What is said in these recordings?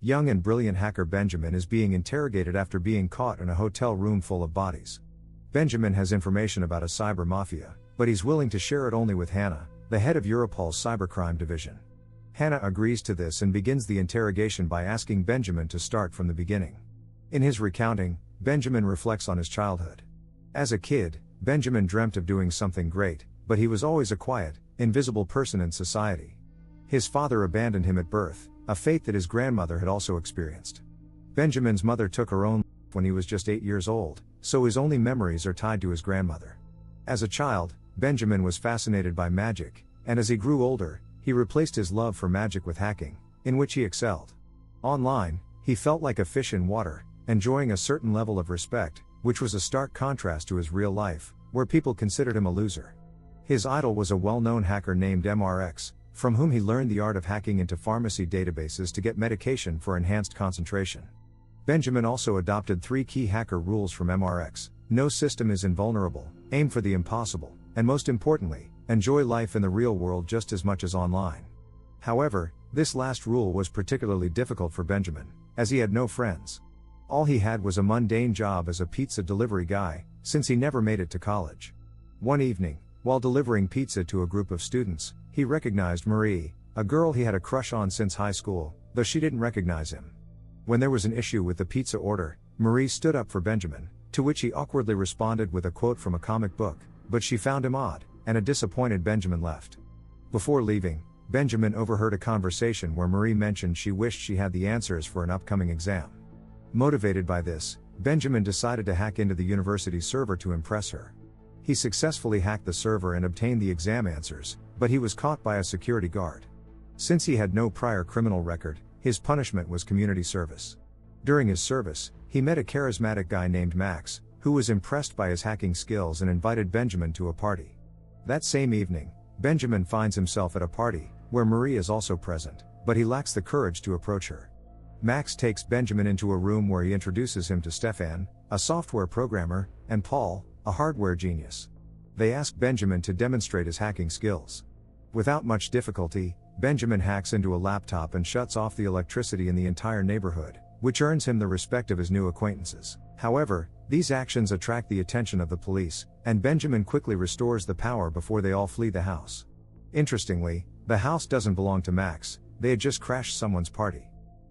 Young and brilliant hacker Benjamin is being interrogated after being caught in a hotel room full of bodies. Benjamin has information about a cyber mafia, but he's willing to share it only with Hannah, the head of Europol's cybercrime division. Hannah agrees to this and begins the interrogation by asking Benjamin to start from the beginning. In his recounting, Benjamin reflects on his childhood. As a kid, Benjamin dreamt of doing something great, but he was always a quiet, invisible person in society. His father abandoned him at birth, a fate that his grandmother had also experienced. Benjamin's mother took her own life when he was just 8 years old, so his only memories are tied to his grandmother. As a child, Benjamin was fascinated by magic, and as he grew older, he replaced his love for magic with hacking, in which he excelled. Online, he felt like a fish in water, enjoying a certain level of respect, which was a stark contrast to his real life, where people considered him a loser. His idol was a well-known hacker named MRX, from whom he learned the art of hacking into pharmacy databases to get medication for enhanced concentration. Benjamin also adopted 3 key hacker rules from MRX: no system is invulnerable, aim for the impossible, and most importantly, enjoy life in the real world just as much as online. However, this last rule was particularly difficult for Benjamin, as he had no friends. All he had was a mundane job as a pizza delivery guy, since he never made it to college. One evening, while delivering pizza to a group of students, he recognized Marie, a girl he had a crush on since high school, though she didn't recognize him. When there was an issue with the pizza order, Marie stood up for Benjamin, to which he awkwardly responded with a quote from a comic book, but she found him odd, and a disappointed Benjamin left. Before leaving, Benjamin overheard a conversation where Marie mentioned she wished she had the answers for an upcoming exam. Motivated by this, Benjamin decided to hack into the university server to impress her. He successfully hacked the server and obtained the exam answers, but he was caught by a security guard. Since he had no prior criminal record, his punishment was community service. During his service, he met a charismatic guy named Max, who was impressed by his hacking skills and invited Benjamin to a party. That same evening, Benjamin finds himself at a party, where Marie is also present, but he lacks the courage to approach her. Max takes Benjamin into a room where he introduces him to Stefan, a software programmer, and Paul, a hardware genius. They ask Benjamin to demonstrate his hacking skills. Without much difficulty, Benjamin hacks into a laptop and shuts off the electricity in the entire neighborhood, which earns him the respect of his new acquaintances. However, these actions attract the attention of the police, and Benjamin quickly restores the power before they all flee the house. Interestingly, the house doesn't belong to Max, they had just crashed someone's party.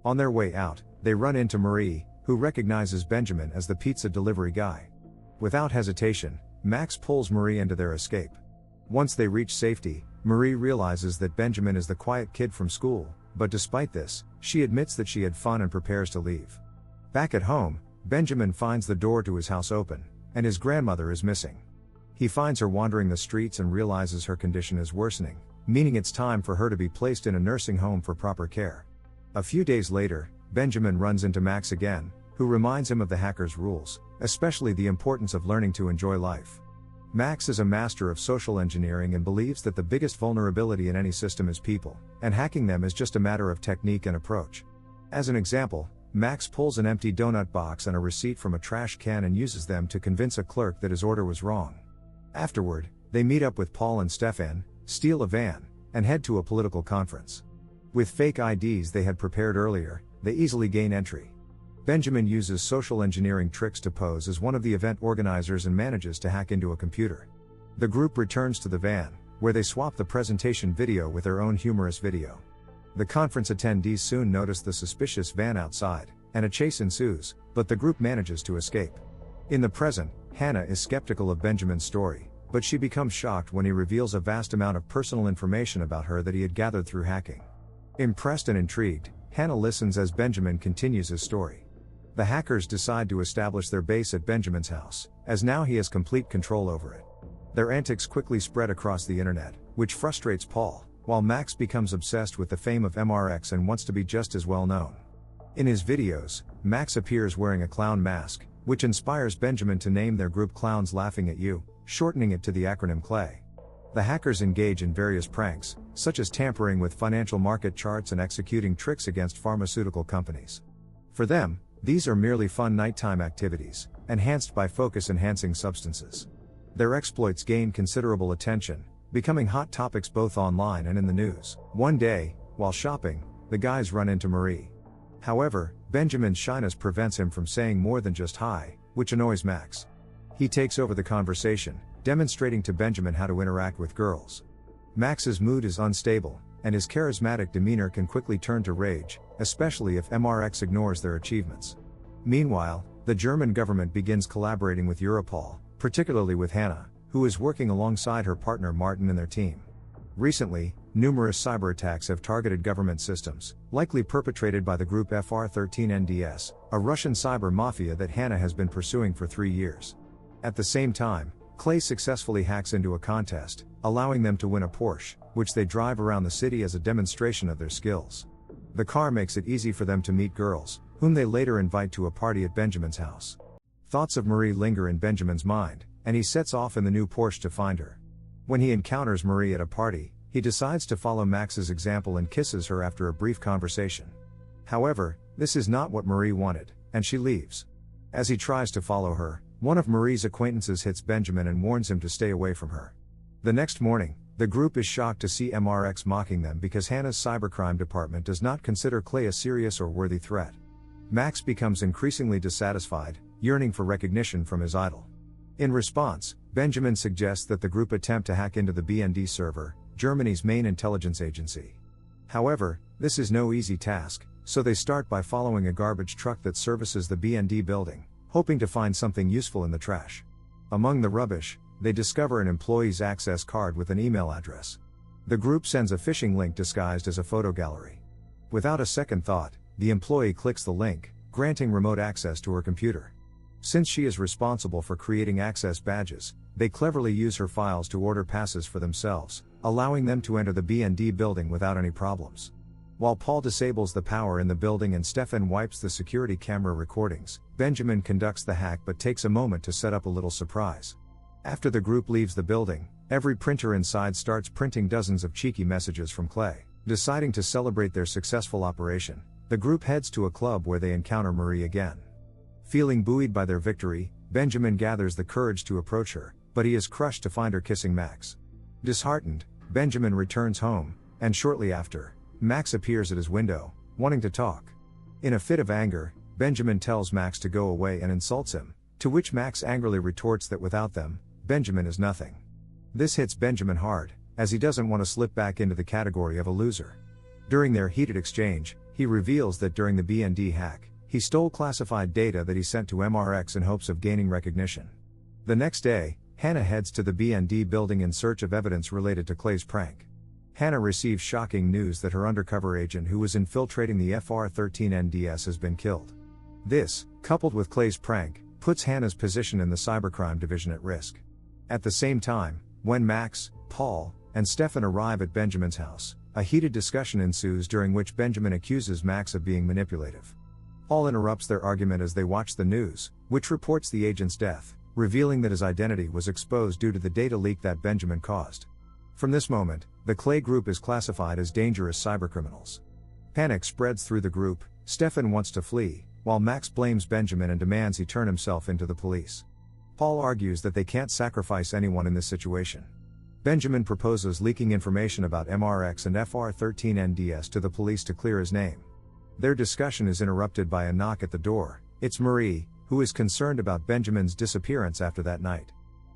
On their way out, they run into Marie, who recognizes Benjamin as the pizza delivery guy. Without hesitation, Max pulls Marie into their escape. Once they reach safety, Marie realizes that Benjamin is the quiet kid from school, but despite this, she admits that she had fun and prepares to leave. Back at home, Benjamin finds the door to his house open, and his grandmother is missing. He finds her wandering the streets and realizes her condition is worsening, meaning it's time for her to be placed in a nursing home for proper care. A few days later, Benjamin runs into Max again, who reminds him of the hacker's rules, especially the importance of learning to enjoy life. Max is a master of social engineering and believes that the biggest vulnerability in any system is people, and hacking them is just a matter of technique and approach. As an example, Max pulls an empty donut box and a receipt from a trash can and uses them to convince a clerk that his order was wrong. Afterward, they meet up with Paul and Stefan, steal a van, and head to a political conference. With fake IDs they had prepared earlier, they easily gain entry. Benjamin uses social engineering tricks to pose as one of the event organizers and manages to hack into a computer. The group returns to the van, where they swap the presentation video with their own humorous video. The conference attendees soon notice the suspicious van outside, and a chase ensues, but the group manages to escape. In the present, Hannah is skeptical of Benjamin's story, but she becomes shocked when he reveals a vast amount of personal information about her that he had gathered through hacking. Impressed and intrigued, Hannah listens as Benjamin continues his story. The hackers decide to establish their base at Benjamin's house, as now he has complete control over it. Their antics quickly spread across the internet, which frustrates Paul, while Max becomes obsessed with the fame of MRX and wants to be just as well known. In his videos, Max appears wearing a clown mask, which inspires Benjamin to name their group Clowns Laughing at You, shortening it to the acronym CLAY. The hackers engage in various pranks, such as tampering with financial market charts and executing tricks against pharmaceutical companies. For them, these are merely fun nighttime activities, enhanced by focus-enhancing substances. Their exploits gain considerable attention, becoming hot topics both online and in the news. One day, while shopping, the guys run into Marie. However, Benjamin's shyness prevents him from saying more than just hi, which annoys Max. He takes over the conversation, demonstrating to Benjamin how to interact with girls. Max's mood is unstable, and his charismatic demeanor can quickly turn to rage, especially if MRX ignores their achievements. Meanwhile, the German government begins collaborating with Europol, particularly with Hannah, who is working alongside her partner Martin and their team. Recently, numerous cyberattacks have targeted government systems, likely perpetrated by the group FR13NDS, a Russian cyber mafia that Hannah has been pursuing for 3 years. At the same time, Clay successfully hacks into a contest, allowing them to win a Porsche, which they drive around the city as a demonstration of their skills. The car makes it easy for them to meet girls, whom they later invite to a party at Benjamin's house. Thoughts of Marie linger in Benjamin's mind, and he sets off in the new Porsche to find her. When he encounters Marie at a party, he decides to follow Max's example and kisses her after a brief conversation. However, this is not what Marie wanted, and she leaves. As he tries to follow her, one of Marie's acquaintances hits Benjamin and warns him to stay away from her. The next morning, the group is shocked to see MRX mocking them because Hannah's cybercrime department does not consider Clay a serious or worthy threat. Max becomes increasingly dissatisfied, yearning for recognition from his idol. In response, Benjamin suggests that the group attempt to hack into the BND server, Germany's main intelligence agency. However, this is no easy task, so they start by following a garbage truck that services the BND building, hoping to find something useful in the trash. Among the rubbish, they discover an employee's access card with an email address. The group sends a phishing link disguised as a photo gallery. Without a second thought, the employee clicks the link, granting remote access to her computer. Since she is responsible for creating access badges, they cleverly use her files to order passes for themselves, allowing them to enter the BND building without any problems. While Paul disables the power in the building and Stefan wipes the security camera recordings, Benjamin conducts the hack but takes a moment to set up a little surprise. After the group leaves the building, every printer inside starts printing dozens of cheeky messages from Clay. Deciding to celebrate their successful operation, the group heads to a club where they encounter Marie again. Feeling buoyed by their victory, Benjamin gathers the courage to approach her, but he is crushed to find her kissing Max. Disheartened, Benjamin returns home, and shortly after, Max appears at his window, wanting to talk. In a fit of anger, Benjamin tells Max to go away and insults him, to which Max angrily retorts that without them, Benjamin is nothing. This hits Benjamin hard, as he doesn't want to slip back into the category of a loser. During their heated exchange, he reveals that during the BND hack, he stole classified data that he sent to MRX in hopes of gaining recognition. The next day, Hannah heads to the BND building in search of evidence related to Clay's prank. Hannah receives shocking news that her undercover agent who was infiltrating the FR13NDS has been killed. This, coupled with Clay's prank, puts Hannah's position in the cybercrime division at risk. At the same time, when Max, Paul, and Stefan arrive at Benjamin's house, a heated discussion ensues during which Benjamin accuses Max of being manipulative. Paul interrupts their argument as they watch the news, which reports the agent's death, revealing that his identity was exposed due to the data leak that Benjamin caused. From this moment, the Clay group is classified as dangerous cybercriminals. Panic spreads through the group. Stefan wants to flee, while Max blames Benjamin and demands he turn himself into the police. Paul argues that they can't sacrifice anyone in this situation. Benjamin proposes leaking information about MRX and FR13NDS to the police to clear his name. Their discussion is interrupted by a knock at the door. It's Marie, who is concerned about Benjamin's disappearance after that night.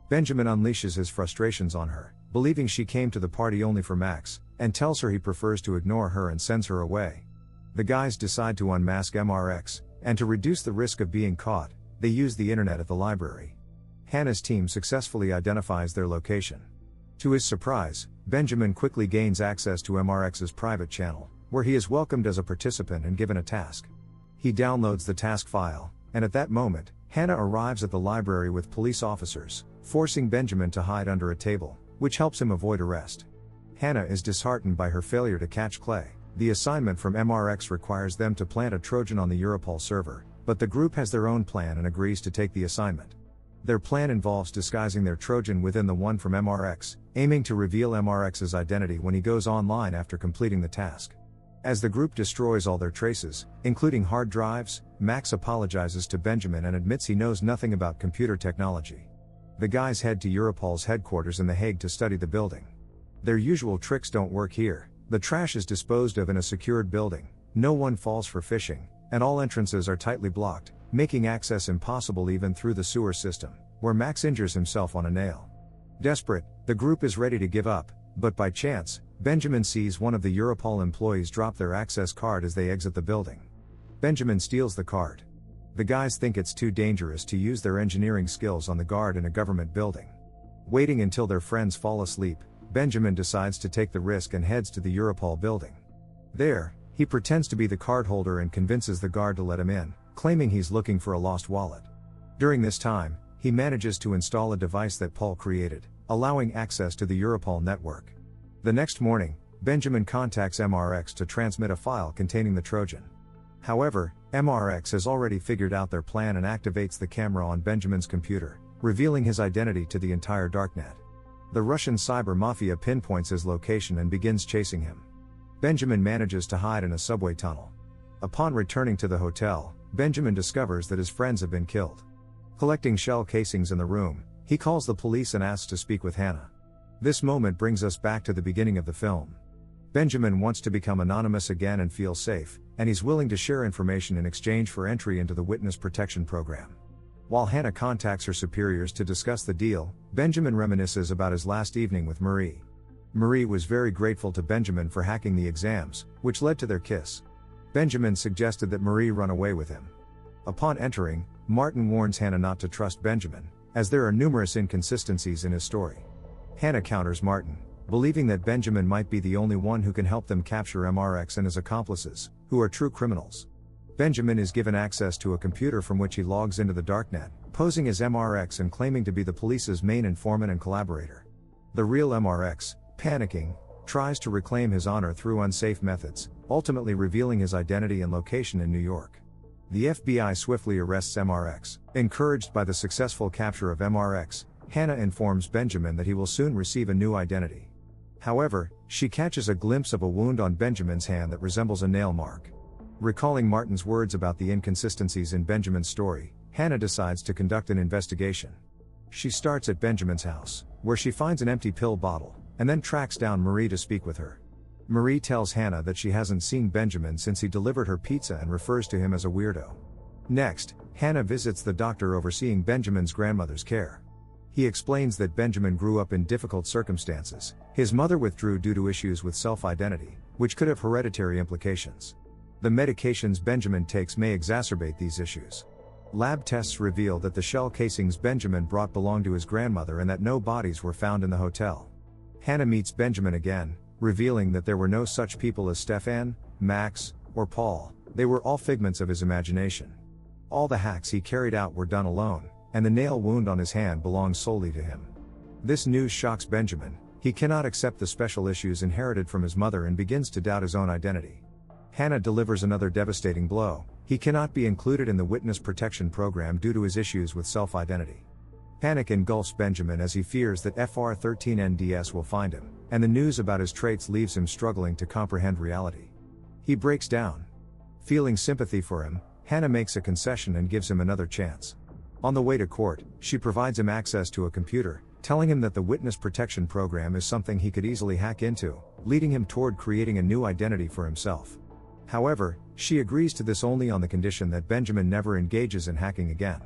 Benjamin unleashes his frustrations on her, believing she came to the party only for Max, and tells her he prefers to ignore her and sends her away. The guys decide to unmask MRX, and to reduce the risk of being caught, they use the internet at the library. Hannah's team successfully identifies their location. To his surprise, Benjamin quickly gains access to MRX's private channel, where he is welcomed as a participant and given a task. He downloads the task file, and at that moment, Hannah arrives at the library with police officers, forcing Benjamin to hide under a table, which helps him avoid arrest. Hannah is disheartened by her failure to catch Clay. The assignment from MRX requires them to plant a Trojan on the Europol server, but the group has their own plan and agrees to take the assignment. Their plan involves disguising their Trojan within the one from MRX, aiming to reveal MRX's identity when he goes online after completing the task. As the group destroys all their traces, including hard drives, Max apologizes to Benjamin and admits he knows nothing about computer technology. The guys head to Europol's headquarters in The Hague to study the building. Their usual tricks don't work here. The trash is disposed of in a secured building, no one falls for phishing, and all entrances are tightly blocked, making access impossible even through the sewer system, where Max injures himself on a nail. Desperate, the group is ready to give up, but by chance, Benjamin sees one of the Europol employees drop their access card as they exit the building. Benjamin steals the card. The guys think it's too dangerous to use their engineering skills on the guard in a government building. Waiting until their friends fall asleep, Benjamin decides to take the risk and heads to the Europol building. There, he pretends to be the cardholder and convinces the guard to let him in, claiming he's looking for a lost wallet. During this time, he manages to install a device that Paul created, allowing access to the Europol network. The next morning, Benjamin contacts MRX to transmit a file containing the Trojan. However, MRX has already figured out their plan and activates the camera on Benjamin's computer, revealing his identity to the entire darknet. The Russian cyber mafia pinpoints his location and begins chasing him. Benjamin manages to hide in a subway tunnel. Upon returning to the hotel, Benjamin discovers that his friends have been killed. Collecting shell casings in the room, he calls the police and asks to speak with Hannah. This moment brings us back to the beginning of the film. Benjamin wants to become anonymous again and feel safe, and he's willing to share information in exchange for entry into the witness protection program. While Hannah contacts her superiors to discuss the deal, Benjamin reminisces about his last evening with Marie. Marie was very grateful to Benjamin for hacking the exams, which led to their kiss. Benjamin suggested that Marie run away with him. Upon entering, Martin warns Hannah not to trust Benjamin, as there are numerous inconsistencies in his story. Hannah counters Martin, believing that Benjamin might be the only one who can help them capture MRX and his accomplices, who are true criminals. Benjamin is given access to a computer from which he logs into the darknet, posing as MRX and claiming to be the police's main informant and collaborator. The real MRX, panicking, tries to reclaim his honor through unsafe methods, ultimately revealing his identity and location in New York. The FBI swiftly arrests MRX. Encouraged by the successful capture of MRX, Hannah informs Benjamin that he will soon receive a new identity. However, she catches a glimpse of a wound on Benjamin's hand that resembles a nail mark. Recalling Martin's words about the inconsistencies in Benjamin's story, Hannah decides to conduct an investigation. She starts at Benjamin's house, where she finds an empty pill bottle, and then tracks down Marie to speak with her. Marie tells Hannah that she hasn't seen Benjamin since he delivered her pizza and refers to him as a weirdo. Next, Hannah visits the doctor overseeing Benjamin's grandmother's care. He explains that Benjamin grew up in difficult circumstances. His mother withdrew due to issues with self-identity, which could have hereditary implications. The medications Benjamin takes may exacerbate these issues. Lab tests reveal that the shell casings Benjamin brought belonged to his grandmother and that no bodies were found in the hotel. Hannah meets Benjamin again, revealing that there were no such people as Stefan, Max, or Paul. They were all figments of his imagination. All the hacks he carried out were done alone, and the nail wound on his hand belongs solely to him. This news shocks Benjamin. He cannot accept the special issues inherited from his mother and begins to doubt his own identity. Hannah delivers another devastating blow. He cannot be included in the witness protection program due to his issues with self-identity. Panic engulfs Benjamin as he fears that FR-13NDS will find him, and the news about his traits leaves him struggling to comprehend reality. He breaks down. Feeling sympathy for him, Hannah makes a concession and gives him another chance. On the way to court, she provides him access to a computer, telling him that the witness protection program is something he could easily hack into, leading him toward creating a new identity for himself. However, she agrees to this only on the condition that Benjamin never engages in hacking again.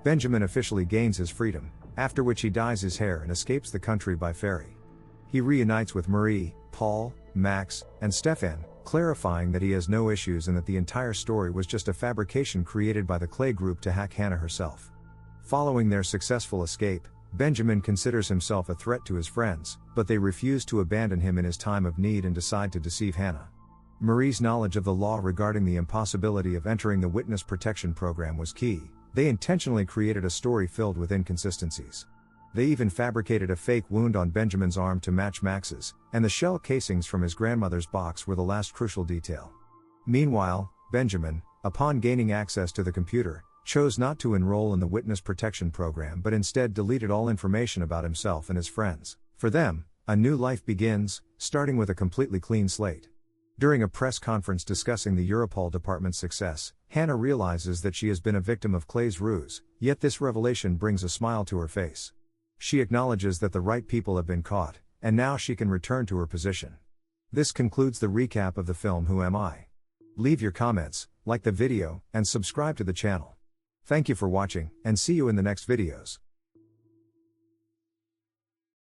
Benjamin officially gains his freedom, after which he dyes his hair and escapes the country by ferry. He reunites with Marie, Paul, Max, and Stefan, clarifying that he has no issues and that the entire story was just a fabrication created by the Clay Group to hack Hannah herself. Following their successful escape, Benjamin considers himself a threat to his friends, but they refuse to abandon him in his time of need and decide to deceive Hannah. Marie's knowledge of the law regarding the impossibility of entering the witness protection program was key. They intentionally created a story filled with inconsistencies. They even fabricated a fake wound on Benjamin's arm to match Max's, and the shell casings from his grandmother's box were the last crucial detail. Meanwhile, Benjamin, upon gaining access to the computer, chose not to enroll in the witness protection program but instead deleted all information about himself and his friends. For them, a new life begins, starting with a completely clean slate. During a press conference discussing the Europol department's success, Hannah realizes that she has been a victim of Clay's ruse, yet this revelation brings a smile to her face. She acknowledges that the right people have been caught, and now she can return to her position. This concludes the recap of the film Who Am I? Leave your comments, like the video, and subscribe to the channel. Thank you for watching, and see you in the next videos.